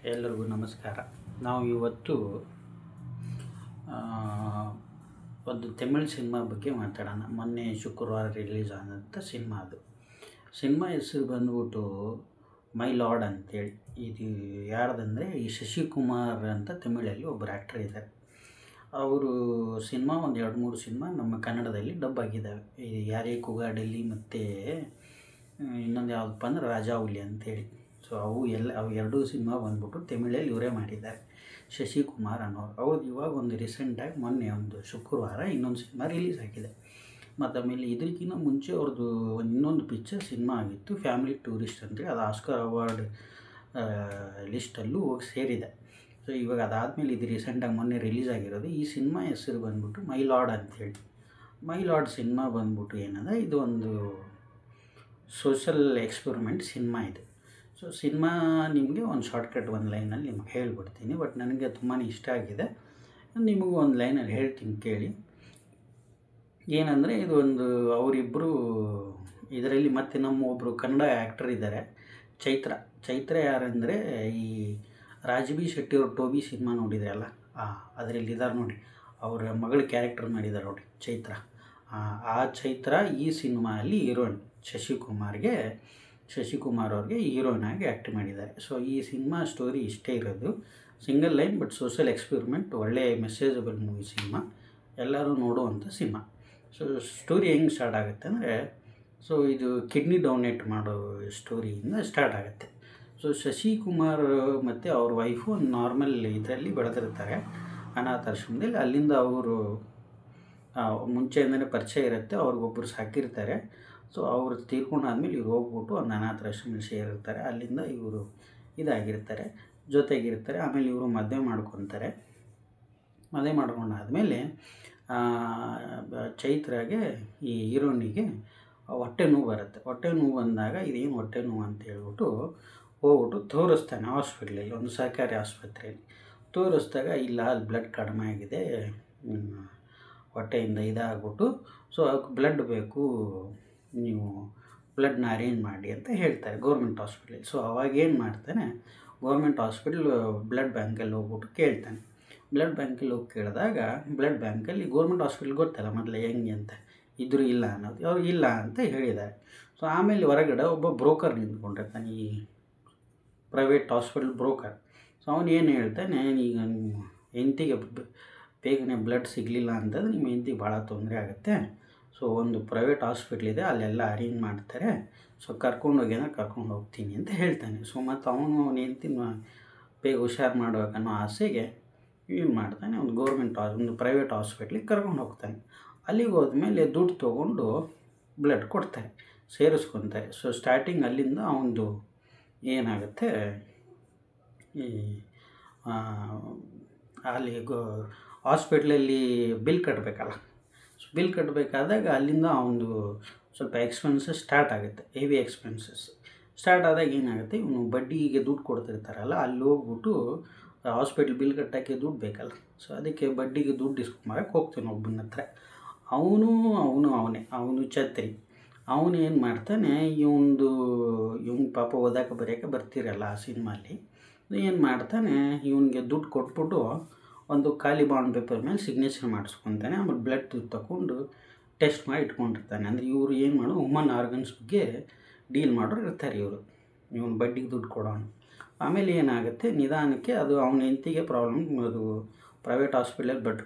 ಎಲ್ಲರಿಗೂ ನಮಸ್ಕಾರ. ನಾವು ಇವತ್ತು ಒಂದು ತಮಿಳ್ ಸಿನಿಮಾ ಬಗ್ಗೆ ಮಾತಾಡೋಣ. ಮೊನ್ನೆ ಶುಕ್ರವಾರ ರಿಲೀಸ್ ಆದಂಥ ಸಿನಿಮಾ. ಅದು ಸಿನಿಮಾ ಹೆಸರು ಬಂದ್ಬಿಟ್ಟು ಮೈ ಲಾರ್ಡ್ ಅಂತೇಳಿ. ಇದು ಯಾರ್ದಂದರೆ ಈ ಶಶಿಕುಮಾರ್ ಅಂತ ತಮಿಳಲ್ಲಿ ಒಬ್ಬರು ಆ್ಯಕ್ಟರ್ ಇದ್ದಾರೆ. ಅವರು ಸಿನಿಮಾ ಒಂದು 2-3 ಸಿನಿಮಾ ನಮ್ಮ ಕನ್ನಡದಲ್ಲಿ ಡಬ್ ಆಗಿದ್ದಾವೆ. ಈ ಯಾರೇ ಕೂಗಾಡಲಿ ಮತ್ತು ಇನ್ನೊಂದು ಯಾವುದಪ್ಪ ಅಂದ್ರೆ ರಾಜಾಹುಲಿ ಅಂತೇಳಿ. ಸೊ ಅವು ಎರಡೂ ಸಿನಿಮಾ ಬಂದ್ಬಿಟ್ಟು ತಮಿಳಲ್ಲಿ ಇವರೇ ಮಾಡಿದ್ದಾರೆ, ಶಶಿಕುಮಾರ್ ಅನ್ನೋರು. ಅವ್ರದ್ದು ಇವಾಗ ಒಂದು ರೀಸೆಂಟಾಗಿ ಮೊನ್ನೆ ಒಂದು ಶುಕ್ರವಾರ ಇನ್ನೊಂದು ಸಿನಿಮಾ ರಿಲೀಸ್ ಆಗಿದೆ. ಮತ್ತು ಆಮೇಲೆ ಇದಕ್ಕಿಂತ ಮುಂಚೆ ಅವ್ರದ್ದು ಇನ್ನೊಂದು ಪಿಕ್ಚರ್ ಸಿನಿಮಾ ಆಗಿತ್ತು, ಫ್ಯಾಮಿಲಿ ಟೂರಿಸ್ಟ್ ಅಂತೇಳಿ. ಅದು ಆಸ್ಕರ್ ಅವಾರ್ಡ್ ಲಿಸ್ಟಲ್ಲೂ ಹೋಗಿ ಸೇರಿದೆ. ಸೊ ಇವಾಗ ಅದಾದಮೇಲೆ ಇದು ರೀಸೆಂಟಾಗಿ ಮೊನ್ನೆ ರಿಲೀಸ್ ಆಗಿರೋದು. ಈ ಸಿನಿಮಾ ಹೆಸರು ಬಂದ್ಬಿಟ್ಟು ಮೈ ಲಾರ್ಡ್ ಅಂಥೇಳಿ. ಮೈ ಲಾರ್ಡ್ ಸಿನಿಮಾ ಬಂದ್ಬಿಟ್ಟು ಏನಂದರೆ ಇದು ಒಂದು ಸೋಷಲ್ ಎಕ್ಸ್ಪೆರಿಮೆಂಟ್ ಸಿನಿಮಾ ಇದು. ಸೊ ಸಿನಿಮಾ ನಿಮಗೆ ಒಂದು ಶಾರ್ಟ್ಕಟ್ ಒಂದು ಲೈನಲ್ಲಿ ನಿಮಗೆ ಹೇಳ್ಬಿಡ್ತೀನಿ. ಬಟ್ ನನಗೆ ತುಂಬಾ ಇಷ್ಟ ಆಗಿದೆ, ನಿಮಗೂ ಒಂದು ಲೈನಲ್ಲಿ ಹೇಳ್ತೀನಿ ಕೇಳಿ. ಏನಂದರೆ ಇದು ಒಂದು ಅವರಿಬ್ಬರು ಇದರಲ್ಲಿ ಮತ್ತು ನಮ್ಮ ಒಬ್ಬರು ಕನ್ನಡ ಆ್ಯಕ್ಟರ್ ಇದ್ದಾರೆ, ಚೈತ್ರ ಯಾರಂದರೆ ಈ ರಾಜ್ ಬಿ ಶೆಟ್ಟಿ ಅವ್ರ ಟೋಬಿ ಸಿನಿಮಾ ನೋಡಿದ್ರಲ್ಲ, ಅದರಲ್ಲಿ ಇದ್ದಾರೆ ನೋಡಿ, ಅವರ ಮಗಳ ಕ್ಯಾರೆಕ್ಟರ್ ಮಾಡಿದ್ದಾರೆ ನೋಡಿ ಚೈತ್ರ. ಆ ಚೈತ್ರ ಈ ಸಿನಿಮಾಯಲ್ಲಿ ಹೀರೋಯಿನ್ ಶಶಿಕುಮಾರ್ ಅವ್ರಿಗೆ ಹೀರೋಯಿನ್ ಆಗಿ ಆ್ಯಕ್ಟ್ ಮಾಡಿದ್ದಾರೆ. ಸೊ ಈ ಸಿನಿಮಾ ಸ್ಟೋರಿ ಇಷ್ಟೇ ಇರೋದು, single line but social experiment, ಒಳ್ಳೆಯ ಮೆಸೇಜಬಲ್ ಮೂವಿ ಸಿನಿಮಾ, ಎಲ್ಲರೂ ನೋಡುವಂಥ ಸಿನಿಮಾ. ಸೊ ಸ್ಟೋರಿ ಹೆಂಗೆ ಸ್ಟಾರ್ಟ್ ಆಗುತ್ತೆ ಅಂದರೆ, ಸೊ ಇದು ಕಿಡ್ನಿ ಡೊನೇಟ್ ಮಾಡೋ ಸ್ಟೋರಿಯಿಂದ ಸ್ಟಾರ್ಟ್ ಆಗುತ್ತೆ. ಸೊ ಶಶಿಕುಮಾರ್ ಮತ್ತು ಅವ್ರ ವೈಫು ಒಂದು ನಾರ್ಮಲ್ ಇದರಲ್ಲಿ ಬೆಳೆದಿರ್ತಾರೆ, ಅನಾಥಾಶ್ರಮದಲ್ಲಿ. ಅಲ್ಲಿಂದ ಅವರು ಮುಂಚೆಯಿಂದಲೇ ಪರಿಚಯ ಇರುತ್ತೆ, ಅವ್ರಿಗೊಬ್ಬರು ಸಾಕಿರ್ತಾರೆ. ಸೊ ಅವರು ತೀರ್ಕೊಂಡಾದ್ಮೇಲೆ ಇವ್ರು ಹೋಗ್ಬಿಟ್ಟು ಒಂದು ಅನಾಥಾಶ್ರಮದಲ್ಲಿ ಸೇರಿರ್ತಾರೆ. ಅಲ್ಲಿಂದ ಇವರು ಇದಾಗಿರ್ತಾರೆ, ಜೊತೆಗಿರ್ತಾರೆ. ಆಮೇಲೆ ಇವರು ಮದುವೆ ಮಾಡ್ಕೊತಾರೆ. ಮದುವೆ ಮಾಡ್ಕೊಂಡಾದ್ಮೇಲೆ ಚೈತ್ರಾಗೆ, ಈ ಹೀರೋನಿಗೆ ಹೊಟ್ಟೆ ನೋವು ಬರುತ್ತೆ. ಹೊಟ್ಟೆ ನೋವು ಬಂದಾಗ ಇದೇನು ಹೊಟ್ಟೆ ನೋವು ಅಂತ ಹೇಳ್ಬಿಟ್ಟು ಹೋಗ್ಬಿಟ್ಟು ತೋರಿಸ್ತಾನೆ ಹಾಸ್ಪಿಟ್ಲಲ್ಲಿ, ಒಂದು ಸರ್ಕಾರಿ ಆಸ್ಪತ್ರೆಯಲ್ಲಿ. ತೋರಿಸ್ದಾಗ ಇಲ್ಲ, ಅಲ್ಲಿ ಬ್ಲಡ್ ಕಡಿಮೆ ಆಗಿದೆ, ಹೊಟ್ಟೆಯಿಂದ ಇದಾಗ್ಬಿಟ್ಟು, ಸೊ ಅದಕ್ಕೆ ಬ್ಲಡ್ ಬೇಕು, ನೀವು ಬ್ಲಡ್ನ ಅರೇಂಜ್ ಮಾಡಿ ಅಂತ ಹೇಳ್ತಾರೆ ಗೌರ್ಮೆಂಟ್ ಹಾಸ್ಪಿಟ್ಲಲ್ಲಿ. ಸೊ ಅವಾಗೇನು ಮಾಡ್ತಾನೆ, ಗೌರ್ಮೆಂಟ್ ಹಾಸ್ಪಿಟ್ಲ್ ಬ್ಲಡ್ ಬ್ಯಾಂಕಲ್ಲಿ ಹೋಗ್ಬಿಟ್ಟು ಕೇಳ್ತಾನೆ. ಬ್ಲಡ್ ಬ್ಯಾಂಕಲ್ಲಿ ಹೋಗಿ ಕೇಳಿದಾಗ, ಬ್ಲಡ್ ಬ್ಯಾಂಕಲ್ಲಿ ಗೌರ್ಮೆಂಟ್ ಹಾಸ್ಪಿಟ್ಲ್ ಗೊತ್ತಲ್ಲ ಮೊದಲು ಹೆಂಗೆ ಅಂತ, ಇದ್ರೂ ಇಲ್ಲ ಅನ್ನೋದು, ಅವ್ರು ಇಲ್ಲ ಅಂತ ಹೇಳಿದ್ದಾರೆ. ಸೊ ಆಮೇಲೆ ಹೊರಗಡೆ ಒಬ್ಬ ಬ್ರೋಕರ್ ನಿಂತ್ಕೊಂಡಿರ್ತಾನೆ, ಈ ಪ್ರೈವೇಟ್ ಹಾಸ್ಪಿಟಲ್ ಬ್ರೋಕರ್. ಸೊ ಅವನು ಏನು ಹೇಳ್ತಾನೆ, ಈಗ ನಿಮ್ಮ ಹೆಂಡತಿಗೆ ಬೇಗನೆ ಬ್ಲಡ್ ಸಿಗಲಿಲ್ಲ ಅಂತಂದ್ರೆ ನಿಮ್ಮ ಹೆಂಡತಿಗೆ ಭಾಳ ತೊಂದರೆ ಆಗುತ್ತೆ. ಸೊ ಒಂದು ಪ್ರೈವೇಟ್ ಹಾಸ್ಪಿಟ್ಲ್ ಇದೆ, ಅಲ್ಲೆಲ್ಲ ಅರೇಂಜ್ ಮಾಡ್ತಾರೆ, ಸೊ ಕರ್ಕೊಂಡು ಹೋಗ್ತೀನಿ ಅಂತ ಹೇಳ್ತಾನೆ. ಸೊ ಮತ್ತು ಅವನ ಹೆಂಡತಿನ ಬೇಗ ಹುಷಾರು ಮಾಡ್ಬೇಕನ್ನೋ ಆಸೆಗೆ ಏನು ಮಾಡ್ತಾನೆ, ಒಂದು ಪ್ರೈವೇಟ್ ಹಾಸ್ಪಿಟ್ಲಿಗೆ ಕರ್ಕೊಂಡು ಹೋಗ್ತಾನೆ. ಅಲ್ಲಿಗೆ ಹೋದ್ಮೇಲೆ ದುಡ್ಡು ತೊಗೊಂಡು ಬ್ಲಡ್ ಕೊಡ್ತಾರೆ, ಸೇರಿಸ್ಕೊತಾರೆ. ಸೊ ಸ್ಟಾರ್ಟಿಂಗ್ ಅಲ್ಲಿಂದ ಅವನದು ಏನಾಗುತ್ತೆ, ಈ ಅಲ್ಲಿ ಹಾಸ್ಪಿಟ್ಲಲ್ಲಿ ಬಿಲ್ ಕಟ್ಟಬೇಕಲ್ಲ. ಸೊ ಬಿಲ್ ಕಟ್ಟಬೇಕಾದಾಗ ಅಲ್ಲಿಂದ ಅವನದು ಸ್ವಲ್ಪ ಎಕ್ಸ್ಪೆನ್ಸಸ್ ಸ್ಟಾರ್ಟ್ ಆಗುತ್ತೆ, ಹೆವಿ ಎಕ್ಸ್ಪೆನ್ಸಸ್ ಸ್ಟಾರ್ಟ್ ಆದಾಗ ಏನಾಗುತ್ತೆ, ಇವನು ಬಡ್ಡಿಗೆ ದುಡ್ಡು ಕೊಡ್ತಿರ್ತಾರಲ್ಲ, ಅಲ್ಲಿ ಹೋಗ್ಬಿಟ್ಟು ಹಾಸ್ಪಿಟ್ಲ್ ಬಿಲ್ ಕಟ್ಟೋಕ್ಕೆ ದುಡ್ಡು ಬೇಕಲ್ಲ. ಸೊ ಅದಕ್ಕೆ ಬಡ್ಡಿಗೆ ದುಡ್ಡು ಇಸ್ಕೊಂಬರಕ್ಕೆ ಹೋಗ್ತಾನೆ ಒಬ್ಬನ ಹತ್ರ. ಅವನು ಛತ್ರಿ. ಅವನು ಏನು ಮಾಡ್ತಾನೆ, ಇವನು ಪಾಪ ಓದಕ್ಕೆ ಬರೆಯೋಕ್ಕೆ ಬರ್ತಿರಲ್ಲ ಆ ಸಿನಿಮಾಲಿ. ಏನು ಮಾಡ್ತಾನೆ, ಇವನಿಗೆ ದುಡ್ಡು ಕೊಟ್ಬಿಟ್ಟು ಒಂದು ಖಾಲಿ ಬಾಂಡ್ ಪೇಪರ್ ಮೇಲೆ ಸಿಗ್ನೇಚರ್ ಮಾಡಿಸ್ಕೊತಾನೆ. ಆಮೇಲೆ ಬ್ಲಡ್ ತಗೊಂಡು ಟೆಸ್ಟ್ ಮಾಡಿ ಇಟ್ಕೊಂಡಿರ್ತಾನೆ. ಅಂದರೆ ಇವರು ಏನು ಮಾಡೋ ಹ್ಯೂಮನ್ ಆರ್ಗನ್ಸ್ ಬಗ್ಗೆ ಡೀಲ್ ಮಾಡೋರು ಇರ್ತಾರೆ ಇವನು ಬಡ್ಡಿಗೆ ದುಡ್ಡು ಕೊಡೋನು. ಆಮೇಲೆ ಏನಾಗುತ್ತೆ, ನಿಧಾನಕ್ಕೆ ಅದು ಅವನ ಹೆಂಡತಿಗೆ ಪ್ರಾಬ್ಲಮ್. ಅದು ಪ್ರೈವೇಟ್ ಹಾಸ್ಪಿಟಲಲ್ಲಿ ಬ್ಲಡ್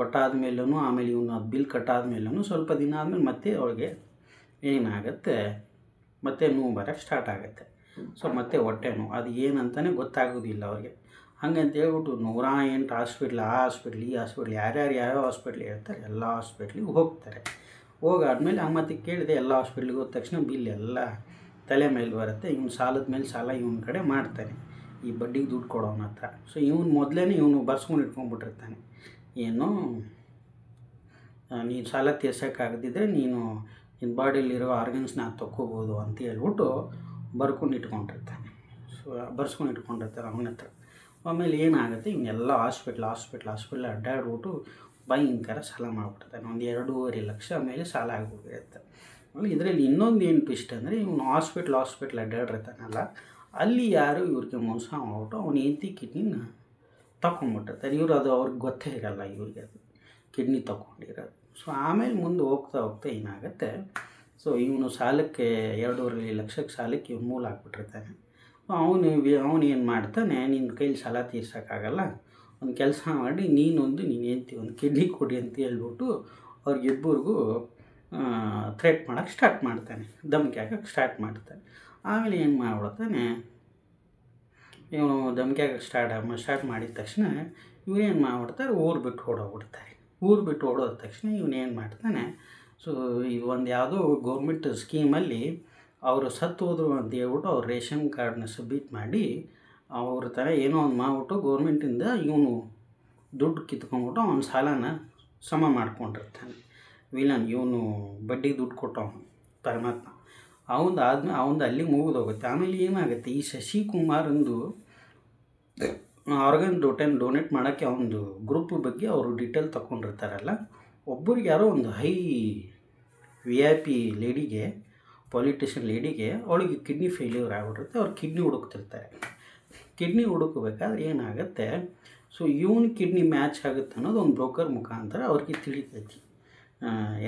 ಕೊಟ್ಟಾದ್ಮೇಲೂ, ಆಮೇಲೆ ಇವನು ಅದು ಬಿಲ್ ಕಟ್ಟಾದ್ಮೇಲೂ ಸ್ವಲ್ಪ ದಿನ ಆದಮೇಲೆ ಮತ್ತೆ ಅವಳಿಗೆ ಏನಾಗುತ್ತೆ, ಮತ್ತೆ ನೋವು ಬರೋಕ್ಕೆ ಸ್ಟಾರ್ಟ್ ಆಗುತ್ತೆ. ಸೊ ಮತ್ತೆ ಹೊಟ್ಟೆ ನೋವು, ಅದು ಏನಂತಲೇ ಗೊತ್ತಾಗೋದಿಲ್ಲ ಅವ್ರಿಗೆ. ಹಾಗಂತ ಹೇಳ್ಬಿಟ್ಟು 108 ಹಾಸ್ಪಿಟ್ಲ್, ಆ ಹಾಸ್ಪಿಟ್ಲ್ ಈ ಹಾಸ್ಪಿಟ್ಲ್, ಯಾವ್ಯಾವ ಹಾಸ್ಪಿಟ್ಲ್ ಹೇಳ್ತಾರೆ ಎಲ್ಲ ಹಾಸ್ಪಿಟ್ಲಿಗೆ ಹೋಗ್ತಾರೆ. ಹೋಗಾದ್ಮೇಲೆ ಮತ್ತೆ ಕೇಳಿದೆ, ಎಲ್ಲ ಹಾಸ್ಪಿಟ್ಲಿಗೆ ಹೋದ ತಕ್ಷಣ ಬಿಲ್ ಎಲ್ಲ ತಲೆ ಮೇಲೆ ಬರುತ್ತೆ. ಇವನು ಸಾಲದ ಮೇಲೆ ಸಾಲ ಇವನ ಕಡೆ ಮಾಡ್ತಾನೆ, ಈ ಬಡ್ಡಿಗೆ ದುಡ್ಡು ಕೊಡೋನ ಹತ್ರ. ಸೊ ಇವನು ಬರ್ಸ್ಕೊಂಡು ಇಟ್ಕೊಂಡ್ಬಿಟ್ಟಿರ್ತಾನೆ, ಏನು ನೀನು ಸಾಲ ತೀರ್ಸೋಕ್ಕಾಗದಿದ್ದರೆ ನೀನು ನಿನ್ನ ಬಾಡಿಲಿರೋ ಆರ್ಗನ್ಸ್ನ ತೊಗೋಬೋದು ಅಂತ ಹೇಳ್ಬಿಟ್ಟು ಬರ್ಸ್ಕೊಂಡು ಇಟ್ಕೊಂಡಿರ್ತಾರೆ ಅವನ ಹತ್ರ. ಆಮೇಲೆ ಏನಾಗುತ್ತೆ, ಇವನ್ನೆಲ್ಲ ಹಾಸ್ಪಿಟ್ಲ್ ಅಡ್ಡಾಡ್ಬಿಟ್ಟು ಭಯಂಕರ ಸಾಲ ಮಾಡಿಬಿಡ್ತಾನೆ. ಒಂದು 2.5 ಲಕ್ಷ ಮೇಲೆ ಸಾಲ ಆಗಿಬಿಟ್ಟಿರುತ್ತೆ. ಇದರಲ್ಲಿ ಇನ್ನೊಂದು ಏನು ಟ್ವಿಸ್ಟ್ ಅಂದರೆ ಇವನು ಹಾಸ್ಪಿಟ್ಲ್ ಅಡ್ಡಾಡಿರ್ತಾನಲ್ಲ, ಅಲ್ಲಿ ಯಾರು ಇವ್ರಿಗೆ ಮೋಸ ಮಾಡ್ಬಿಟ್ಟು ಅವ್ನ ಹೆಂಡತಿ ಕಿಡ್ನಿನ ತಗೊಂಡ್ಬಿಟ್ಟಿರ್ತಾರೆ. ಇವರು ಅದು ಅವ್ರಿಗೆ ಗೊತ್ತೇ ಇರಲ್ಲ ಇವ್ರಿಗೆ ಅದು ಕಿಡ್ನಿ ತಗೊಂಡಿರೋದು. ಸೊ ಆಮೇಲೆ ಮುಂದೆ ಹೋಗ್ತಾ ಏನಾಗುತ್ತೆ, ಸೊ ಇವನು ಸಾಲಕ್ಕೆ 2.5 ಲಕ್ಷಕ್ಕೆ ಸಾಲಕ್ಕೆ ಇವ್ನು ಮೂಲ ಹಾಕ್ಬಿಟ್ಟಿರ್ತಾನೆ. ಅವನು ಏನು ಮಾಡ್ತಾನೆ, ನಿನ್ನ ಕೈಲಿ ಸಾಲ ತೀರ್ಸೋಕ್ಕಾಗಲ್ಲ, ಒಂದು ಕೆಲಸ ಮಾಡಿ ನೀನು ಹೆಂಡ್ತಿ ಒಂದು ಕಿಡ್ನಿ ಕೊಡಿ ಅಂತ ಹೇಳ್ಬಿಟ್ಟು ಅವ್ರಿಗಿಬ್ಬರಿಗೂ ಥ್ರೆಟ್ ಮಾಡೋಕ್ಕೆ ಸ್ಟಾರ್ಟ್ ಮಾಡ್ತಾನೆ, ಧಮಕಿ ಹಾಕೋಕ್ಕೆ ಸ್ಟಾರ್ಟ್ ಮಾಡ್ತಾನೆ. ಆಮೇಲೆ ಏನು ಮಾಡ್ಬಿಡ್ತಾನೆ ಇವನು, ಧಮಕಿ ಹಾಕೋಕ್ಕೆ ಸ್ಟಾರ್ಟ್ ಮಾಡಿದ ತಕ್ಷಣ ಇವನೇನು ಮಾಡ್ಬಿಡ್ತಾರೆ, ಊರು ಬಿಟ್ಟು ಓಡೋಗ್ಬಿಡ್ತಾರೆ. ಊರು ಬಿಟ್ಟು ಓಡೋದ ತಕ್ಷಣ ಇವನೇನು ಮಾಡ್ತಾನೆ, ಸೊ ಇದು ಒಂದು ಯಾವುದೋ ಗೌರ್ಮೆಂಟ್ ಸ್ಕೀಮಲ್ಲಿ ಅವರು ಸತ್ತು ಹೋದರು ಅಂತ ಹೇಳ್ಬಿಟ್ಟು ಅವ್ರು ರೇಷನ್ ಕಾರ್ಡ್ನ ಸಬ್ಮಿಟ್ ಮಾಡಿ ಅವ್ರ ಥರ ಏನೋ ಒಂದು ಮಾಡ್ಬಿಟ್ಟು ಗೌರ್ಮೆಂಟಿಂದ ಇವನು ದುಡ್ಡು ಕಿತ್ಕೊಂಡ್ಬಿಟ್ಟು ಅವನ ಸಾಲನ ಸಮ ಮಾಡ್ಕೊಂಡಿರ್ತಾನೆ. ವಿಲನ್ ಇವನು ಬಡ್ಡಿ ದುಡ್ಡು ಕೊಟ್ಟವನು ಪರಮಾತ್ಮ. ಅವನದು ಅಲ್ಲಿಗೆ ಮುಗಿದೋಗುತ್ತೆ. ಆಮೇಲೆ ಏನಾಗುತ್ತೆ, ಈ ಶಶಿಕುಮಾರಂದು ಆರ್ಗನ್ ಡೊನೇಟ್ ಮಾಡೋಕ್ಕೆ ಅವನದು ಗ್ರೂಪ್ ಬಗ್ಗೆ ಅವರು ಡೀಟೇಲ್ ತಗೊಂಡಿರ್ತಾರಲ್ಲ, ಒಬ್ಬರಿಗೆ ಯಾರೋ ಒಂದು ಹೈ VIP ಲೇಡಿಗೆ, ಪೊಲಿಟಿಷಿಯನ್ ಲೇಡಿಗೆ, ಅವಳಿಗೆ ಕಿಡ್ನಿ ಫೇಲ್ಯೂರ್ ಆಗಿಬಿಟ್ಟಿರುತ್ತೆ. ಅವ್ರು ಕಿಡ್ನಿ ಹುಡುಕ್ತಿರ್ತಾರೆ. ಕಿಡ್ನಿ ಹುಡುಕಬೇಕಾದ್ರೆ ಏನಾಗುತ್ತೆ, ಸೊ ಇವನ ಕಿಡ್ನಿ ಮ್ಯಾಚ್ ಆಗುತ್ತೆ ಅನ್ನೋದು ಒಂದು ಬ್ರೋಕರ್ ಮುಖಾಂತರ ಅವ್ರಿಗೆ ತಿಳಿತೈತಿ.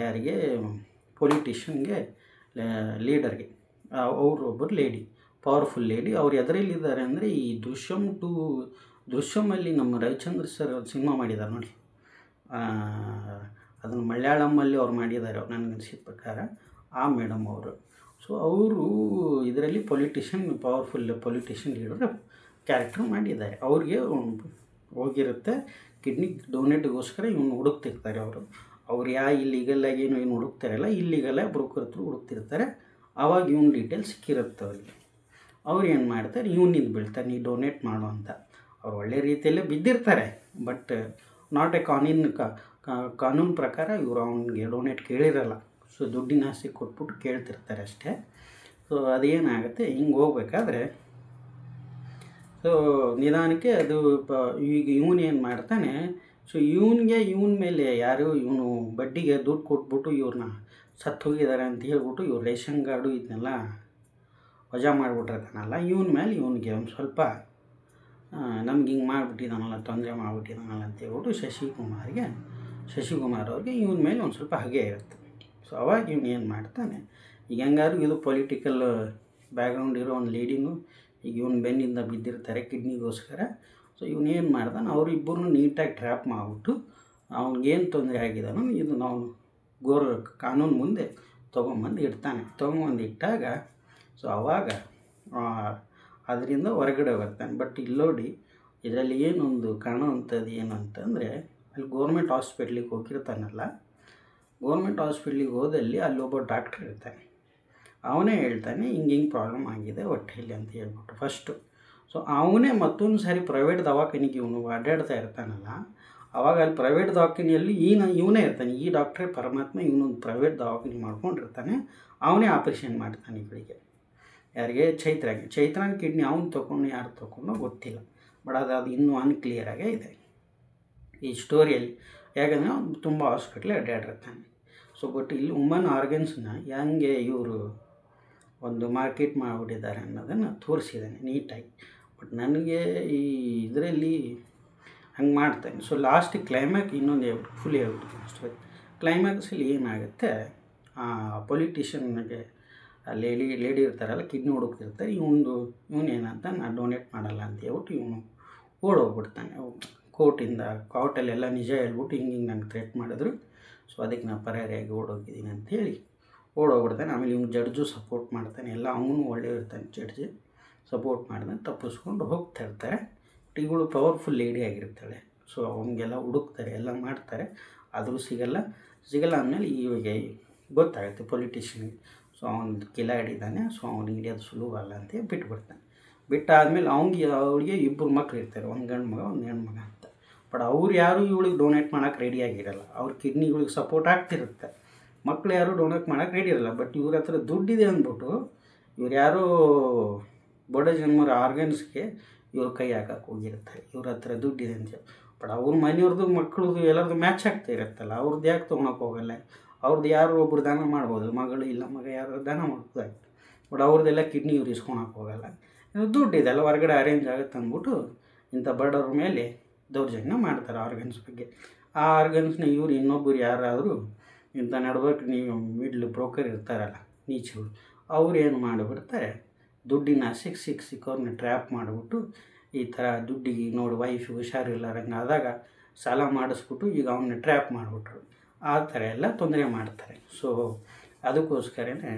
ಯಾರಿಗೆ, ಪೊಲಿಟಿಷನ್ಗೆ, ಲೀಡರ್ಗೆ. ಒಬ್ಬರು ಲೇಡಿ, ಪವರ್ಫುಲ್ ಲೇಡಿ. ಅವ್ರು ಎದರಲ್ಲಿದ್ದಾರೆ ಅಂದರೆ ಈ ದೃಶ್ಯಮಲ್ಲಿ ನಮ್ಮ ರವಿಚಂದ್ರ ಸರ್ ಸಿನಿಮಾ ಮಾಡಿದ್ದಾರೆ ನೋಡಿ, ಅದನ್ನು ಮಲಯಾಳಮಲ್ಲಿ ಅವ್ರು ಮಾಡಿದ್ದಾರೆ ನನಗೆ ಅನಿಸಿದ ಪ್ರಕಾರ, ಆ ಮೇಡಮ್ ಅವರು. ಸೊ ಅವರು ಇದರಲ್ಲಿ ಪವರ್ಫುಲ್ ಪೊಲಿಟಿಷಿಯನ್ ಲೀಡರ್ ಕ್ಯಾರೆಕ್ಟರ್ ಮಾಡಿದ್ದಾರೆ. ಅವ್ರಿಗೆ ಹೋಗಿರುತ್ತೆ ಕಿಡ್ನಿ ಡೊನೇಟ್ಗೋಸ್ಕರ ಇವನು ಹುಡುಕ್ತಿರ್ತಾರೆ. ಅವ್ರು ಇಲ್ಲಿಗಲ್ಲಾಗಿ ಏನು ಹುಡುಕ್ತಾರಲ್ಲ, ಇಲ್ಲಿಗಲ್ಲ ಬ್ರೋಕರ್ ಹತ್ರ ಹುಡುಕ್ತಿರ್ತಾರೆ. ಆವಾಗ ಇವನು ಡೀಟೇಲ್ ಸಿಕ್ಕಿರುತ್ತೆ ಅವ್ರಿಗೆ. ಅವ್ರು ಏನು ಮಾಡ್ತಾರೆ, ಇವನಿಂದ ಬೀಳ್ತಾರೆ, ನೀ ಡೊನೇಟ್ ಮಾಡು ಅಂತ. ಅವ್ರು ಒಳ್ಳೆ ರೀತಿಯಲ್ಲೇ ಬಿದ್ದಿರ್ತಾರೆ, ಬಟ್ ನಾಟ್ ಎ ಕಾನೂನು ಪ್ರಕಾರ ಇವರು ಅವನಿಗೆ ಡೊನೇಟ್ ಕೇಳಿರಲ್ಲ. ಸೊ ದುಡ್ಡಿನ ಆಸೆ ಕೊಟ್ಬಿಟ್ಟು ಕೇಳ್ತಿರ್ತಾರೆ ಅಷ್ಟೇ. ಸೊ ಅದೇನಾಗುತ್ತೆ, ಹಿಂಗೆ ಹೋಗ್ಬೇಕಾದ್ರೆ ಸೊ ನಿಧಾನಕ್ಕೆ ಅದು ಈಗ ಇವನು ಏನು ಮಾಡ್ತಾನೆ, ಸೊ ಇವನ ಮೇಲೆ ಯಾರು ಇವನು ಬಡ್ಡಿಗೆ ದುಡ್ಡು ಕೊಟ್ಬಿಟ್ಟು ಇವ್ರನ್ನ ಸತ್ತು ಹೋಗಿದ್ದಾರೆ ಅಂತ ಹೇಳ್ಬಿಟ್ಟು ಇವ್ರು ರೇಷನ್ ಕಾರ್ಡು ಇದನ್ನೆಲ್ಲ ವಜಾ ಮಾಡಿಬಿಟ್ಟಿರ್ತಾನಲ್ಲ, ಇವನ ಮೇಲೆ ಇವನಿಗೆ ಒಂದು ಸ್ವಲ್ಪ ನಮ್ಗೆ ಹಿಂಗೆ ಮಾಡಿಬಿಟ್ಟಿದ್ದಾನಲ್ಲ, ತೊಂದರೆ ಮಾಡಿಬಿಟ್ಟಿದ್ದಾನಲ್ಲ ಅಂತ ಹೇಳ್ಬಿಟ್ಟು ಶಶಿಕುಮಾರ್ ಅವ್ರಿಗೆ ಇವನ ಮೇಲೆ ಒಂದು ಸ್ವಲ್ಪ ಹಾಗೆ ಇರುತ್ತೆ. ಸೊ ಅವಾಗ ಇವನು ಏನು ಮಾಡ್ತಾನೆ, ಈಗ ಹೆಂಗಾದ್ರು ಇದು ಪೊಲಿಟಿಕಲ್ ಬ್ಯಾಕ್ಗ್ರೌಂಡ್ ಇರೋ ಒಂದು ಲೇಡಿನೂ ಈಗ ಇವನು ಬೆನ್ನಿಂದ ಬಿದ್ದಿರ್ತಾರೆ ಕಿಡ್ನಿಗೋಸ್ಕರ. ಸೊ ಇವನೇನು ಮಾಡ್ತಾನೆ, ಅವರಿಬ್ಬರನ್ನೂ ನೀಟಾಗಿ ಟ್ರ್ಯಾಪ್ ಮಾಡಿಬಿಟ್ಟು ಅವ್ನಿಗೇನು ತೊಂದರೆ ಆಗಿದಾನೋ ಇದು ನಾವು ಕಾನೂನು ಮುಂದೆ ತೊಗೊಂಬಂದು ಇಟ್ಟಾಗ ಸೊ ಆವಾಗ ಅದರಿಂದ ಹೊರಗಡೆ ಬರ್ತಾನೆ. ಬಟ್ ಇಲ್ಲಿ ನೋಡಿ, ಇದರಲ್ಲಿ ಏನೊಂದು ಕಾಣುವಂಥದ್ದು ಏನು ಅಂತಂದರೆ, ಅಲ್ಲಿ ಗೋರ್ಮೆಂಟ್ ಹಾಸ್ಪಿಟ್ಲಿಗೆ ಹೋಗಿರ್ತಾನಲ್ಲ, ಗೋರ್ಮೆಂಟ್ ಹಾಸ್ಪಿಟ್ಲಿಗೆ ಹೋದಲ್ಲಿ ಅಲ್ಲಿ ಒಬ್ಬ ಡಾಕ್ಟ್ರ್ ಇರ್ತಾನೆ. ಅವನೇ ಹೇಳ್ತಾನೆ ಹಿಂಗೆ ಪ್ರಾಬ್ಲಮ್ ಆಗಿದೆ ಹೊಟ್ಟೆಯಲ್ಲಿ ಅಂತ ಹೇಳ್ಬಿಟ್ಟು ಫಸ್ಟು. ಸೊ ಅವನೇ ಮತ್ತೊಂದು ಸಾರಿ ಪ್ರೈವೇಟ್ ದವಾಖಾನೆಗೆ ಇವನು ಅಡ್ಡಾಡ್ತಾ ಇರ್ತಾನಲ್ಲ, ಆವಾಗ ಅಲ್ಲಿ ಪ್ರೈವೇಟ್ ದವಾಖಾನೆಯಲ್ಲಿ ಇವನೇ ಇರ್ತಾನೆ. ಈ ಡಾಕ್ಟ್ರೇ ಪರಮಾತ್ಮ ಇವನೊಂದು ಪ್ರೈವೇಟ್ ದವಾಖಾನೆ ಮಾಡ್ಕೊಂಡಿರ್ತಾನೆ. ಅವನೇ ಆಪ್ರೇಷನ್ ಮಾಡ್ತಾನೆ ಇವಳಿಗೆ. ಯಾರಿಗೆ, ಚೈತ್ರಾನ್ ಕಿಡ್ನಿ ಅವ್ನು ಯಾರು ತೊಗೊಂಡೋ ಗೊತ್ತಿಲ್ಲ. ಬಟ್ ಅದು ಇನ್ನೂ ಅನ್ಕ್ಲಿಯರಾಗೇ ಇದೆ ಈ ಸ್ಟೋರಿಯಲ್ಲಿ. ಯಾಕಂದರೆ ಅವ್ನು ತುಂಬ ಹಾಸ್ಪಿಟ್ಲ್ ಅಡ್ಡಾಡಿರ್ತಾನೆ. ಸೊ ಬಟ್ ಇಲ್ಲಿ ವುಮನ್ ಆರ್ಗನ್ಸ್ನ ಹೆಂಗೆ ಇವರು ಒಂದು ಮಾರ್ಕೆಟ್ ಮಾಡಿಬಿಟ್ಟಿದ್ದಾರೆ ಅನ್ನೋದನ್ನು ತೋರಿಸಿದ್ದಾನೆ ನೀಟಾಗಿ. ಬಟ್ ನನಗೆ ಈ ಇದರಲ್ಲಿ ಹಂಗೆ ಮಾಡ್ತಾನೆ. ಸೊ ಲಾಸ್ಟ್ ಕ್ಲೈಮ್ಯಾಕ್ಸ್ ಇನ್ನೊಂದು ಫುಲ್ ಹೇಳ್ಬಿಡ್ತೀನಿ ಸ್ಟೋರಿ. ಕ್ಲೈಮ್ಯಾಕ್ಸಲ್ಲಿ ಏನಾಗುತ್ತೆ, ಪೊಲಿಟಿಷನ್ಗೆ ಲೇಡಿ ಇರ್ತಾರಲ್ಲ, ಕಿಡ್ನಿ ಹುಡುಕ್ತಿರ್ತಾರೆ. ಇವನೇನಂತ ನಾನು ಡೊನೇಟ್ ಮಾಡಲ್ಲ ಅಂತ ಹೇಳ್ಬಿಟ್ಟು ಇವನು ಓಡೋಗ್ಬಿಡ್ತಾನೆ ಕೋರ್ಟಲ್ಲೆಲ್ಲ ನಿಜ ಹೇಳ್ಬಿಟ್ಟು ಹಿಂಗೆ ನಂಗೆ ಥ್ರೆಟ್ ಮಾಡಿದ್ರು, ಸೊ ಅದಕ್ಕೆ ನಾನು ಪರಾರಿಯಾಗಿ ಓಡೋಗಿದ್ದೀನಿ ಅಂಥೇಳಿ ಓಡೋಗ್ಬಿಡ್ತಾನೆ. ಆಮೇಲೆ ಇವ್ನು ಜಡ್ಜು ಸಪೋರ್ಟ್ ಮಾಡ್ತಾನೆ, ಎಲ್ಲ ಅವನು ಒಳ್ಳೆಯ ಇರ್ತಾನೆ. ಜಡ್ಜ್ ಸಪೋರ್ಟ್ ಮಾಡ್ತಾನೆ, ತಪ್ಪಿಸ್ಕೊಂಡು ಹೋಗ್ತಾ ಇರ್ತಾರೆ. ಇವಳು ಪವರ್ಫುಲ್ ಲೇಡಿ ಆಗಿರ್ತಾಳೆ. ಸೊ ಅವನಿಗೆಲ್ಲ ಹುಡುಕ್ತಾರೆ, ಎಲ್ಲ ಮಾಡ್ತಾರೆ, ಆದರೂ ಸಿಗಲ್ಲ ಅಂದಮೇಲೆ ಇವಾಗ ಗೊತ್ತಾಗುತ್ತೆ ಪೊಲಿಟಿಷಿಯನ್ಗೆ. ಸೊ ಅವನು ಕಿಲಾಡಿದ್ದಾನೆ, ಸೊ ಅವ್ನಿಗೆ ಹಿಡಿಯೋದು ಸುಲಭ ಅಲ್ಲ ಅಂತ ಬಿಟ್ಬಿಡ್ತಾನೆ. ಬಿಟ್ಟಾದಮೇಲೆ ಅವಳಿಗೆ ಇಬ್ಬರು ಮಕ್ಳು ಇರ್ತಾರೆ, ಒಂದು ಗಂಡು ಮಗ ಒಂದು ಹೆಣ್ಣು ಮಗ ಅಂತ. ಬಟ್ ಅವ್ರು ಯಾರು ಇವಳಿಗೆ ಡೊನೇಟ್ ಮಾಡೋಕ್ಕೆ ರೆಡಿಯಾಗಿರಲ್ಲ. ಅವ್ರ ಕಿಡ್ನಿಗಳಿಗೆ ಸಪೋರ್ಟ್ ಆಗ್ತಿರುತ್ತೆ, ಮಕ್ಕಳು ಯಾರು ಡೊನೇಟ್ ಮಾಡೋಕ್ಕೆ ರೆಡಿ ಇರಲ್ಲ. ಬಟ್ ಇವ್ರ ಹತ್ರ ದುಡ್ಡಿದೆ ಅಂದ್ಬಿಟ್ಟು ಇವ್ರು ಯಾರೋ ಬಡ ಜನರ ಆರ್ಗನ್ಸ್ಗೆ ಇವ್ರು ಕೈ ಹಾಕಕ್ಕೆ ಹೋಗಿರ್ತಾರೆ, ಇವ್ರ ಹತ್ರ ದುಡ್ಡಿದೆ ಅಂತ. ಬಟ್ ಅವ್ರ ಮನೆಯವ್ರದ್ದು ಮಕ್ಕಳದು ಎಲ್ಲರದ್ದು ಮ್ಯಾಚ್ ಆಗ್ತಾ ಇರುತ್ತಲ್ಲ, ಅವ್ರದ್ದು ಯಾಕೆ ತೊಗೊಳಕ್ಕೆ ಹೋಗಲ್ಲ. ಅವ್ರದ್ದು ಯಾರು ಒಬ್ರು ದಾನ ಮಾಡ್ಬೋದು, ಮಗಳು ಇಲ್ಲ ಮಗ ಯಾರು ದಾನ ಮಾಡ್ಬೋದಾಗಿತ್ತು. ಬಟ್ ಅವ್ರದ್ದೆಲ್ಲ ಕಿಡ್ನಿ ಇವ್ರು ಇಸ್ಕೊಳಕ್ಕೆ ಹೋಗಲ್ಲ, ದುಡ್ಡಿದೆ ಅಲ್ಲ ಹೊರಗಡೆ ಅರೇಂಜ್ ಆಗುತ್ತೆ ಅಂದ್ಬಿಟ್ಟು ಇಂಥ ಬಡವ್ರ ಮೇಲೆ ದೌರ್ಜನ್ಯ ಮಾಡ್ತಾರೆ ಆರ್ಗನ್ಸ್ ಬಗ್ಗೆ. ಆ ಆರ್ಗನ್ಸ್ನ ಇವ್ರು ಇನ್ನೊಬ್ಬರು ಯಾರಾದರೂ ಇಂಥ ನಡ್ಬೇಕು ನೀವು ಮಿಡ್ಲ್ ಬ್ರೋಕರ್ ಇರ್ತಾರಲ್ಲ ನೀಚರು, ಅವ್ರು ಏನು ಮಾಡಿಬಿಡ್ತಾರೆ, ದುಡ್ಡಿನ ಸಿಕ್ಕವ್ರನ್ನ ಟ್ರ್ಯಾಪ್ ಮಾಡಿಬಿಟ್ಟು ಈ ಥರ ದುಡ್ಡಿಗೆ ನೋಡಿ ವೈಫ್ ಹುಷಾರಿಲ್ಲಾರಂಗೆ ಆದಾಗ ಸಾಲ ಮಾಡಿಸ್ಬಿಟ್ಟು ಈಗ ಅವನ್ನ ಟ್ರ್ಯಾಪ್ ಮಾಡಿಬಿಟ್ರು. ಆ ಥರ ಎಲ್ಲ ತೊಂದರೆ ಮಾಡ್ತಾರೆ. ಸೊ ಅದಕ್ಕೋಸ್ಕರನೇ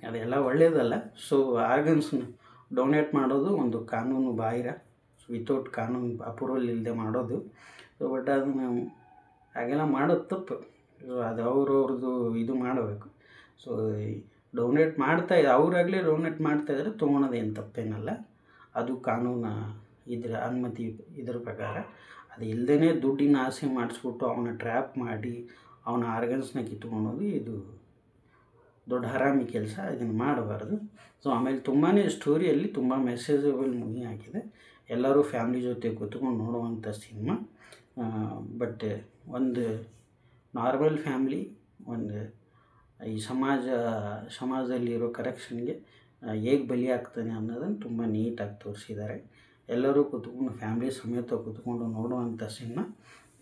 ಅದೆಲ್ಲ ಒಳ್ಳೆಯದಲ್ಲ. ಸೊ ಆರ್ಗನ್ಸ್ನ ಡೊನೇಟ್ ಮಾಡೋದು ಒಂದು ಕಾನೂನು ಬಾಹಿರ, ವಿತೌಟ್ ಕಾನೂನು ಅಪ್ರೂವಲ್ ಇಲ್ಲದೆ ಮಾಡೋದು. ಸೊ ಬಟ್ ಅದನ್ನು ಹಾಗೆಲ್ಲ ಮಾಡೋದು ತಪ್ಪು. ಸೊ ಅದು ಅವ್ರವ್ರದ್ದು ಇದು ಮಾಡಬೇಕು. ಸೊ ಡೊನೇಟ್ ಅವರಾಗಲೇ ಡೊನೇಟ್ ಮಾಡ್ತಾಯಿದ್ರೆ ತೊಗೊಳೋದೇನು ತಪ್ಪೇನಲ್ಲ, ಅದು ಕಾನೂನು ಇದರ ಅನುಮತಿ ಇದರ ಪ್ರಕಾರ. ಅದು ಇಲ್ಲದೇ ದುಡ್ಡಿನ ಆಸೆ ಮಾಡಿಸ್ಬಿಟ್ಟು ಅವನ ಟ್ರ್ಯಾಪ್ ಮಾಡಿ ಅವನ ಆರ್ಗನ್ಸ್ನ ಕಿತ್ಕೊಳೋದು ಇದು ದೊಡ್ಡ ಹರಾಮಿ ಕೆಲಸ, ಇದನ್ನು ಮಾಡಬಾರ್ದು. ಸೊ ಆಮೇಲೆ ತುಂಬಾ ಸ್ಟೋರಿಯಲ್ಲಿ ತುಂಬ ಮೆಸೇಜಬಲ್ ಮೂವಿ ಆಗಿದೆ, ಎಲ್ಲರೂ ಫ್ಯಾಮ್ಲಿ ಜೊತೆ ಕೂತ್ಕೊಂಡು ನೋಡುವಂಥ ಸಿನಿಮಾ. ಬಟ್ ಒಂದು ನಾರ್ಮಲ್ ಫ್ಯಾಮ್ಲಿ ಒಂದು ಈ ಸಮಾಜದಲ್ಲಿರೋ ಕರಪ್ಷನ್ಗೆ ಹೇಗೆ ಬಲಿ ಆಗ್ತಾನೆ ಅನ್ನೋದನ್ನು ತುಂಬ ನೀಟಾಗಿ ತೋರಿಸಿದ್ದಾರೆ. ಎಲ್ಲರೂ ಕೂತ್ಕೊಂಡು ಫ್ಯಾಮ್ಲಿ ಸಮೇತ ಕೂತ್ಕೊಂಡು ನೋಡುವಂಥ ಸಿನಿಮಾ.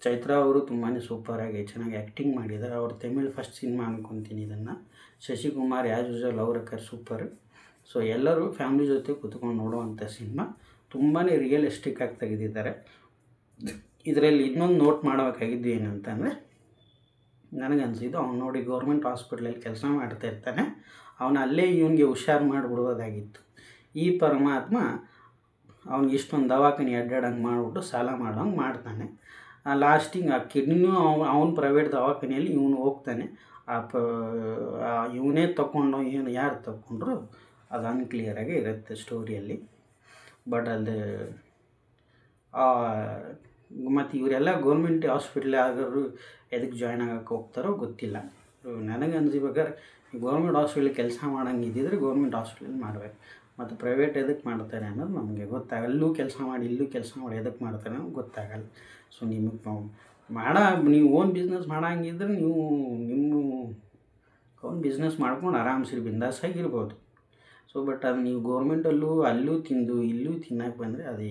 ಚೈತ್ರಾ ಅವರು ತುಂಬಾ ಸೂಪರಾಗಿ ಚೆನ್ನಾಗಿ ಆ್ಯಕ್ಟಿಂಗ್ ಮಾಡಿದ್ದಾರೆ. ಅವ್ರು ತಮಿಳ್ ಫಸ್ಟ್ ಸಿನಿಮಾ ಅಂದ್ಕೊತೀನಿ ಇದನ್ನು. ಶಶಿಕುಮಾರ್ ಆ್ಯಸ್ ಯೂಶುವಲ್ ಅವರ ಸೂಪರ್. ಸೊ ಎಲ್ಲರೂ ಫ್ಯಾಮ್ಲಿ ಜೊತೆ ಕೂತ್ಕೊಂಡು ನೋಡುವಂಥ ಸಿನಿಮಾ, ತುಂಬಾ ರಿಯಲಿಸ್ಟಿಕ್ ಆಗಿ ತೆಗೆದಿದ್ದಾರೆ. ಇದರಲ್ಲಿ ಇನ್ನೊಂದು ನೋಟ್ ಮಾಡಬೇಕಾಗಿದ್ದು ಏನಂತಂದರೆ, ನನಗನ್ಸಿದ್ದು ಅವ್ನು ನೋಡಿ ಗೌರ್ಮೆಂಟ್ ಹಾಸ್ಪಿಟ್ಲಲ್ಲಿ ಕೆಲಸ ಮಾಡ್ತಾ ಇರ್ತಾನೆ, ಅವನು ಅಲ್ಲೇ ಇವನಿಗೆ ಹುಷಾರು ಮಾಡಿಬಿಡ್ಬೋದಾಗಿತ್ತು. ಈ ಪರಮಾತ್ಮ ಅವ್ನಿಗೆ ಇಷ್ಟೊಂದು ದವಾಖಾನೆ ಅಡ್ಡಾಡಂಗೆ ಮಾಡಿಬಿಟ್ಟು ಸಾಲ ಮಾಡೋಂಗೆ ಮಾಡ್ತಾನೆ. ಲಾಸ್ಟಿಂಗ್ ಆ ಕಿಡ್ನಿನೂ ಅವನು ಪ್ರೈವೇಟ್ ದವಾಖಾನೆಯಲ್ಲಿ ಇವನು ಹೋಗ್ತಾನೆ. ಇವನೇ ತಗೊಂಡು ಯಾರು ತಗೊಂಡ್ರು ಅದು ಅನ್ಕ್ಲಿಯರಾಗಿ ಇರುತ್ತೆ ಸ್ಟೋರಿಯಲ್ಲಿ. ಬಟ್ ಅದು ಮತ್ತು ಇವರೆಲ್ಲ ಗೌರ್ಮೆಂಟ್ ಹಾಸ್ಪಿಟ್ಲ್ ಆಗೋರು ಎದಕ್ಕೆ ಜಾಯ್ನ್ ಆಗೋಕ್ಕೆ ಹೋಗ್ತಾರೋ ಗೊತ್ತಿಲ್ಲ. ನನಗೆ ಅನ್ಸಿಬೇಕಾದ್ರೆ ಗೌರ್ಮೆಂಟ್ ಹಾಸ್ಪಿಟ್ಲಿಗೆ ಕೆಲಸ ಮಾಡೋಂಗಿದ್ದಿದ್ರೆ ಗೌರ್ಮೆಂಟ್ ಹಾಸ್ಪಿಟ್ಲಲ್ಲಿ ಮಾಡಬೇಕು. ಮತ್ತು ಪ್ರೈವೇಟ್ ಎದಕ್ಕೆ ಮಾಡ್ತಾರೆ ಅನ್ನೋದು ನಮಗೆ ಗೊತ್ತಾಗಲ್ಲ. ಅಲ್ಲೂ ಕೆಲಸ ಮಾಡಿ ಇಲ್ಲೂ ಕೆಲಸ ಮಾಡಿ ಎದಕ್ಕೆ ಮಾಡ್ತಾರೆ ಅನ್ನೋದು ಗೊತ್ತಾಗಲ್ಲ. ಸೊ ನಿಮಗೆ ನೀವು ಓನ್ ಬಿಸ್ನೆಸ್ ಮಾಡೋಂಗಿದ್ರೆ ನೀವು ನಿಮ್ಮ ಓನ್ ಬಿಸ್ನೆಸ್ ಮಾಡ್ಕೊಂಡು ಆರಾಮ್ಸಿರಿ ಬಿಂದಾಸಾಗಿರ್ಬೋದು. ಸೊ ಬಟ್ ಅದು ನೀವು ಗೌರ್ಮೆಂಟಲ್ಲೂ ಅಲ್ಲೂ ತಿಂದು ಇಲ್ಲೂ ತಿನ್ನೋಕೆ ಬಂದರೆ ಅದು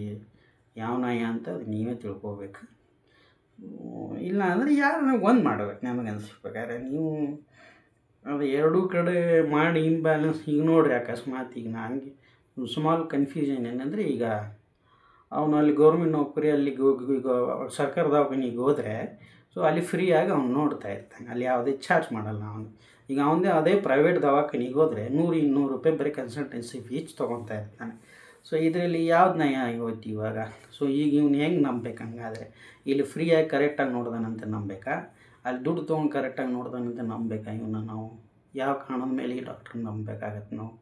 ಯಾವ ನ್ಯಾಯ ಅಂತ ಅದು ನೀವೇ ತಿಳ್ಕೊಬೇಕು. ಇಲ್ಲ ಅಂದರೆ ಯಾರನ್ನ ಒಂದು ಮಾಡಬೇಕು. ನನಗೆ ಅನಿಸ್ಬೇಕಾದ್ರೆ ನೀವು ಅದು ಎರಡೂ ಕಡೆ ಮಾಡಿ ಇಂಬ್ಯಾಲೆನ್ಸ್. ಈಗ ನೋಡಿರಿ ಅಕಸ್ಮಾತ್ ಈಗ ನನಗೆ ಸ್ಮಾಲ್ ಕನ್ಫ್ಯೂಷನ್ ಏನಂದರೆ, ಈಗ ಅವನು ಅಲ್ಲಿ ಗೌರ್ಮೆಂಟ್ ನೌಕರಿ ಅಲ್ಲಿಗೆ ಈಗ ಸರ್ಕಾರ ದವಾಖಾನೆಗೆ ಹೋದರೆ ಸೊ ಅಲ್ಲಿ ಫ್ರೀಯಾಗಿ ಅವ್ನು ನೋಡ್ತಾ ಇರ್ತಾನೆ, ಅಲ್ಲಿ ಯಾವುದೇ ಚಾರ್ಜ್ ಮಾಡಲ್ಲ ಅವನು. ಈಗ ಅವನದೇ ಅದೇ ಪ್ರೈವೇಟ್ ದವಾಖಾನೆಗೆ ಹೋದರೆ 100-200 ರೂಪಾಯಿ ಬರೀ ಕನ್ಸಲ್ಟೆನ್ಸಿ ಫೀಸ್ ತೊಗೊತಾ ಇರ್ತಾನೆ. ಸೊ ಇದರಲ್ಲಿ ಯಾವ್ದು ನಯ ಹೋಯ್ತು ಇವಾಗ? ಸೊ ಈಗ ಇವ್ನು ಹೆಂಗೆ ನಂಬಬೇಕು? ಹಂಗಾದರೆ ಇಲ್ಲಿ ಫ್ರೀಯಾಗಿ ಕರೆಕ್ಟಾಗಿ ನೋಡ್ದಾನಂತ ನಂಬೇಕಾ, ಅಲ್ಲಿ ದುಡ್ಡು ತೊಗೊಂಡು ಕರೆಕ್ಟಾಗಿ ನೋಡ್ದಾನಂತ ನಂಬೇಕಾ? ಇವನ್ನ ನಾವು ಯಾವ ಕಾರಣದ ಮೇಲೆ ಈ ಡಾಕ್ಟ್ರನ್ನ ನಂಬಬೇಕಾಗತ್ತೆ ನಾವು?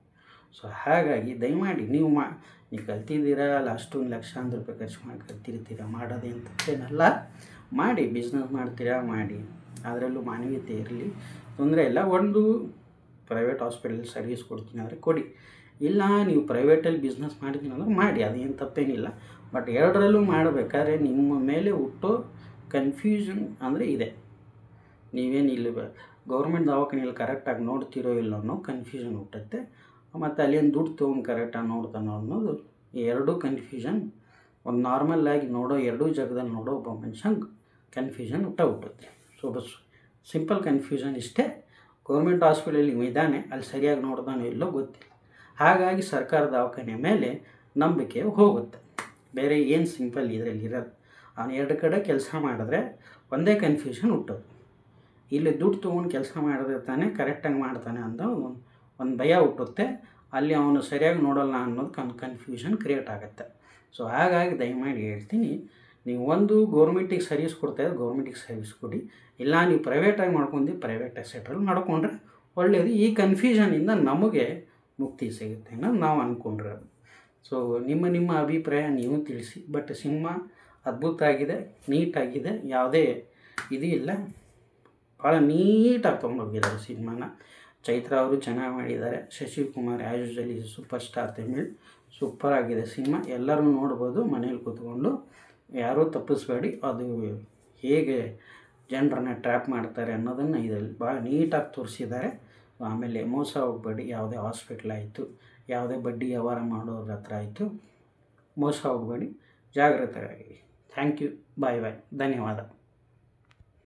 ಸೊ ಹಾಗಾಗಿ ದಯಮಾಡಿ ನೀವು ಕಲ್ತಿದ್ದೀರಾ ಅಲ್ಲ, ಅಷ್ಟೊಂದು ಲಕ್ಷಾಂತರ ರೂಪಾಯಿ ಖರ್ಚು ಮಾಡಿ ಕಲ್ತಿರ್ತೀರ, ಮಾಡೋದೇನು ತಪ್ಪೇನಲ್ಲ, ಮಾಡಿ ಬಿಸ್ನೆಸ್ ಮಾಡ್ತೀರಾ ಮಾಡಿ, ಅದರಲ್ಲೂ ಮಾನವೀಯತೆ ಇರಲಿ, ತೊಂದರೆ ಇಲ್ಲ. ಒಂದು ಪ್ರೈವೇಟ್ ಹಾಸ್ಪಿಟಲ್ ಸರ್ವಿಸ್ ಕೊಡ್ತೀನಿ ಅಂದರೆ ಕೊಡಿ, ಇಲ್ಲ ನೀವು ಪ್ರೈವೇಟಲ್ಲಿ ಬಿಸ್ನೆಸ್ ಮಾಡ್ತೀನಿ ಅಂದ್ರೆ ಮಾಡಿ, ಅದೇನು ತಪ್ಪೇನಿಲ್ಲ. ಬಟ್ ಎರಡರಲ್ಲೂ ಮಾಡಬೇಕಾದ್ರೆ ನಿಮ್ಮ ಮೇಲೆ ಹುಟ್ಟೋ ಕನ್ಫ್ಯೂಷನ್ ಅಂದರೆ ಇದೆ. ನೀವೇನು ಇಲ್ಲಿ ಗೌರ್ಮೆಂಟ್ ದವಾಖಾನೆಯಲ್ಲಿ ಕರೆಕ್ಟಾಗಿ ನೋಡ್ತಿರೋ ಇಲ್ಲ ಅನ್ನೋ ಕನ್ಫ್ಯೂಷನ್ ಹುಟ್ಟುತ್ತೆ, ಮತ್ತು ಅಲ್ಲೇನು ದುಡ್ಡು ತೊಗೊಂಡು ಕರೆಕ್ಟಾಗಿ ನೋಡ್ತಾನೋ ಅನ್ನೋದು ಎರಡೂ ಕನ್ಫ್ಯೂಷನ್. ಒಂದು ನಾರ್ಮಲ್ಲಾಗಿ ನೋಡೋ ಎರಡೂ ಜಾಗದಲ್ಲಿ ನೋಡೋ ಒಬ್ಬ ಮನುಷ್ಯಂಗೆ ಕನ್ಫ್ಯೂಷನ್ ಹುಟ್ಟುತ್ತೆ. ಸೊ ಬಸ್ ಸಿಂಪಲ್ ಕನ್ಫ್ಯೂಷನ್ ಇಷ್ಟೇ. ಗೌರ್ಮೆಂಟ್ ಹಾಸ್ಪಿಟಲಲ್ಲಿ ಇದ್ದಾನೆ, ಅಲ್ಲಿ ಸರಿಯಾಗಿ ನೋಡ್ದಾನೋ ಇಲ್ಲೋ ಗೊತ್ತಿಲ್ಲ, ಹಾಗಾಗಿ ಸರ್ಕಾರ ದವಾಖಾನೆ ಮೇಲೆ ನಂಬಿಕೆ ಹೋಗುತ್ತೆ. ಬೇರೆ ಏನು ಸಿಂಪಲ್ ಇದರಲ್ಲಿ ಇರೋದು. ಅವನು ಎರಡು ಕಡೆ ಕೆಲಸ ಮಾಡಿದ್ರೆ ಒಂದೇ ಕನ್ಫ್ಯೂಷನ್ ಹುಟ್ಟೋದು. ಇಲ್ಲಿ ದುಡ್ಡು ತೊಗೊಂಡು ಕೆಲಸ ಮಾಡಿದ್ರೆ ತಾನೇ ಕರೆಕ್ಟಾಗಿ ಮಾಡ್ತಾನೆ ಅಂತ ಒಂದು ಭಯ ಹುಟ್ಟುತ್ತೆ, ಅಲ್ಲಿ ಅವನು ಸರಿಯಾಗಿ ನೋಡೋಲ್ಲ ಅನ್ನೋದು ಕನ್ಫ್ಯೂಷನ್ ಕ್ರಿಯೇಟ್ ಆಗುತ್ತೆ. ಸೊ ಹಾಗಾಗಿ ದಯಮಾಡಿ ಹೇಳ್ತೀನಿ, ನೀವು ಒಂದು ಗೌರ್ಮೆಂಟಿಗೆ ಸರ್ವಿಸ್ ಕೊಡ್ತಾಯಿದ್ರೆ ಗೌರ್ಮೆಂಟಿಗೆ ಸರ್ವಿಸ್ ಕೊಡಿ, ಇಲ್ಲ ನೀವು ಪ್ರೈವೇಟಾಗಿ ಮಾಡ್ಕೊಂಡು ಪ್ರೈವೇಟ್ ಸೆಕ್ಟ್ರಲ್ಲಿ ಮಾಡ್ಕೊಂಡ್ರೆ ಒಳ್ಳೆಯದು. ಈ ಕನ್ಫ್ಯೂಷನಿಂದ ನಮಗೆ ಮುಕ್ತಿ ಸಿಗುತ್ತೆ ಅನ್ನೋದು ನಾವು ಅಂದ್ಕೊಂಡಿರೋದು. ಸೊ ನಿಮ್ಮ ಅಭಿಪ್ರಾಯ ನೀವು ತಿಳಿಸಿ. ಬಟ್ ಸಿನಿಮಾ ಅದ್ಭುತ ಆಗಿದೆ, ನೀಟಾಗಿದೆ, ಯಾವುದೇ ಇದು ಇಲ್ಲ, ಭಾಳ ನೀಟಾಗಿ ತೊಗೊಂಡೋಗಿದ್ದಾರೆ ಸಿನಿಮಾನ. ಚೈತ್ರಾ ಅವರು ಚೆನ್ನಾಗಿ ಮಾಡಿದ್ದಾರೆ. Shashikumar as usually super star Tamil, ಸೂಪರಾಗಿದೆ ಸಿನಿಮಾ. ಎಲ್ಲರೂ ನೋಡ್ಬೋದು ಮನೇಲಿ ಕೂತ್ಕೊಂಡು, ಯಾರೂ ತಪ್ಪಿಸ್ಬೇಡಿ. ಅದು ಹೇಗೆ ಜನರನ್ನ ಟ್ರ್ಯಾಪ್ ಮಾಡ್ತಾರೆ ಅನ್ನೋದನ್ನು ಇದರಲ್ಲಿ ಭಾಳ ನೀಟಾಗಿ ತೋರಿಸಿದ್ದಾರೆ. ಆಮೇಲೆ ಮೋಸ ಹೋಗಬೇಡಿ, ಯಾವುದೇ ಹಾಸ್ಪಿಟ್ಲ್ ಆಯಿತು, ಯಾವುದೇ ಬಡ್ಡಿ ವ್ಯವಹಾರ ಮಾಡೋರ ಹತ್ರ ಆಯಿತು, ಮೋಸ ಹೋಗಬೇಡಿ, ಜಾಗ್ರತೆಯಾಗಿ. Thank you. ಬಾಯ್ ಬಾಯ್. ಧನ್ಯವಾದ.